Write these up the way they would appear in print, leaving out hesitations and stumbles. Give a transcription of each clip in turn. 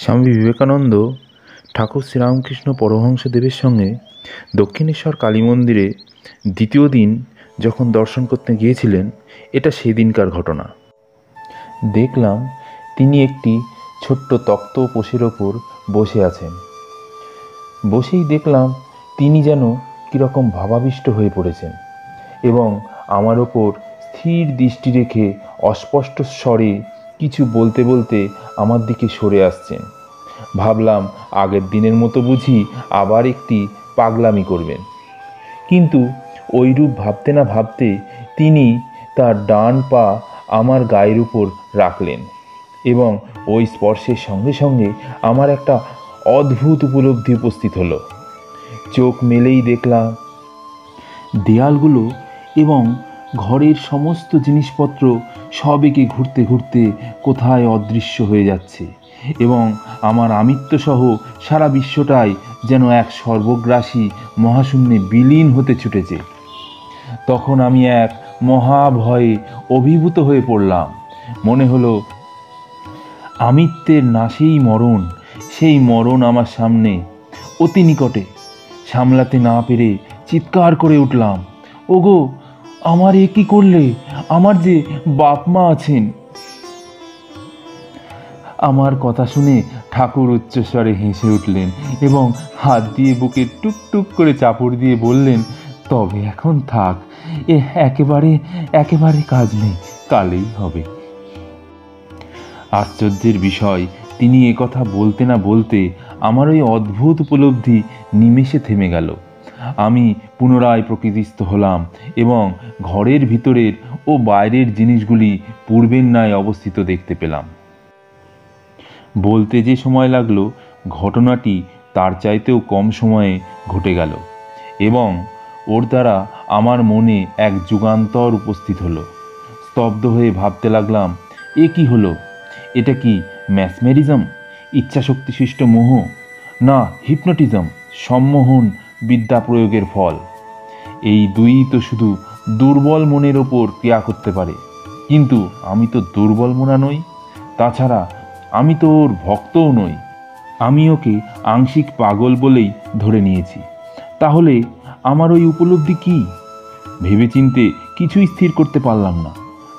স্বামী বিবেকানন্দ ঠাকুর শ্রীরামকৃষ্ণ পরমহংসদেবের সঙ্গে দক্ষিণেশ্বর কালী মন্দিরে দ্বিতীয় দিন যখন দর্শন করতে গিয়েছিলেন, এটা সেদিনকার ঘটনা। দেখলাম তিনি একটি ছোট্ট তক্তপোশের ওপর বসে আছেন। বসেই দেখলাম তিনি যেন কীরকম ভাবাবিষ্ট হয়ে পড়েছেন এবং আমার ওপর স্থির দৃষ্টি রেখে অস্পষ্ট স্বরে কিছু বলতে বলতে আমার দিকে সরে আসছেন। ভাবলাম আগের দিনের মতো বুঝি আবার একটি পাগলামি করবেন, কিন্তু ওইরূপ ভাবতে না ভাবতে তিনি তার ডান পা আমার গায়ের উপর রাখলেন এবং ওই স্পর্শের সঙ্গে সঙ্গে আমার একটা অদ্ভুত উপলব্ধি উপস্থিত হলো। চোখ মেলেই দেখলাম দেয়ালগুলো এবং ঘরের সমস্ত জিনিসপত্র সব একে ঘুরতে ঘুরতে কোথায় অদৃশ্য হয়ে যাচ্ছে এবং আমার আমিত্বসহ সারা বিশ্বটাই যেন এক সর্বগ্রাসী মহাশূন্যে বিলীন হতে ছুটেছে। তখন আমি এক মহাভয়ে অভিভূত হয়ে পড়লাম। মনে হলো আমিত্বের নাশেই মরণ, সেই মরণ আমার সামনে অতি নিকটে। সামলাতে না পেরে চিৎকার করে উঠলাম, ওগো, আমার এ কী করলে? আমার যে বাপ মা আছেন। আমার কথা শুনে ঠাকুর উচ্চস্বরে হেসে উঠলেন এবং হাত দিয়ে বুকে টুকটুক করে চাপড় দিয়ে বললেন, তবে এখন থাক, এ একেবারে কাজ নেই, কালেই হবে। আশ্চর্যের বিষয়, তিনি কথা বলতে না বলতে আমার ওই অদ্ভুত উপলব্ধি নিমেষে থেমে গেল। আমি পুনরায় প্রকৃতিস্থ হলাম এবং ঘরের ভিতরের ও বাইরের জিনিসগুলি পূর্বের ন্যায় অবস্থিত দেখতে পেলাম। বলতে যে সময় লাগলো, ঘটনাটি তার চাইতেও কম সময়ে ঘটে গেল এবং ওর দ্বারা আমার মনে এক যুগান্তর উপস্থিত হলো। স্তব্ধ হয়ে ভাবতে লাগলাম, এ কি হলো? এটা কি ম্যাসমেরিজম, ইচ্ছাশক্তিসৃষ্ট মোহ, না হিপনোটিজম, সম্মোহন বিদ্যা প্রয়োগের ফল? এই দুই তো শুধু দুর্বল মনের ওপর ক্রিয়া করতে পারে, কিন্তু আমি তো দুর্বল মনা নই। তাছাড়া আমি তো ওর ভক্তও নই। আমি ওকে আংশিক পাগল বলেই ধরে নিয়েছি। তাহলে আমার ওই উপলব্ধি কি? ভেবেচিন্তে কিছুই স্থির করতে পারলাম না।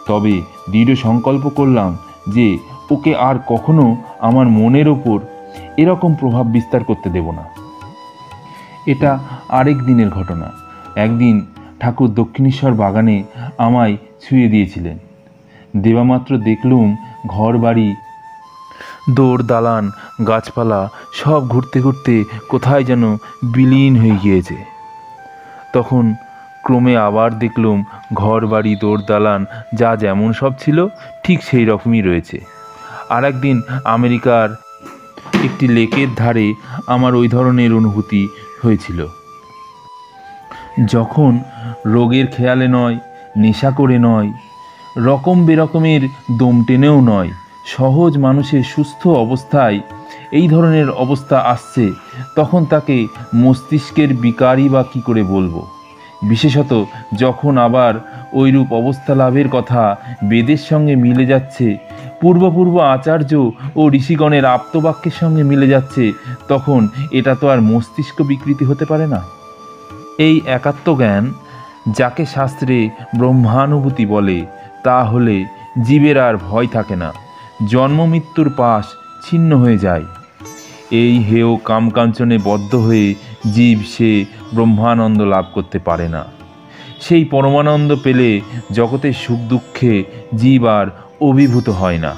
তবে দৃঢ় সংকল্প করলাম যে ওকে আর কখনো আমার মনের ওপর এরকম প্রভাব বিস্তার করতে দেব না। এটা আরেক দিনের ঘটনা। একদিন ঠাকুর দক্ষিণেশ্বর বাগানে আমায় ছুঁয়ে দিয়েছিলেন। দেবামাত্র দেখলুম ঘর বাড়ি, দৌড় দালান, গাছপালা সব ঘুরতে ঘুরতে কোথায় যেন বিলীন হয়ে গিয়েছে। তখন ক্রমে আবার দেখলুম ঘর বাড়ি, দৌড় দালান যা যেমন সব ছিল ঠিক সেই রকমই রয়েছে। আর একদিন আমেরিকার একটি লেকের ধারে আমার ওই ধরনের অনুভূতি হয়েছিল, যখন রোগের খেয়ালে নয়, নেশা করে নয়, রকম বেরকমের দম টেনেও নয়, সহজ মানুষের সুস্থ অবস্থায় এই ধরনের অবস্থা আসছে, তখন তাকে মস্তিষ্কের বিকারই বা কী করে বলবো? বিশেষত যখন আবার ওইরূপ অবস্থা লাভের কথা বেদের সঙ্গে মিলে যাচ্ছে, পূর্ব আচার্য ও ঋষিগণের আপ্তবাক্যের সঙ্গে মিলে যাচ্ছে, তখন এটা তো আর মস্তিষ্ক বিকৃতি হতে পারে না। এই একাত্মজ্ঞান, যাকে শাস্ত্রে ব্রহ্মানুভূতি বলে, তা হলে জীবের আর ভয় থাকে না, জন্ম মৃত্যুর পাশ ছিন্ন হয়ে যায়। এই হেয় কামকাঞ্চনে বদ্ধ হয়ে জীব সে ব্রহ্মানন্দ লাভ করতে পারে না। সেই পরমানন্দ পেলে জগতের সুখ দুঃখে জীব আর অভিভূত হয় না।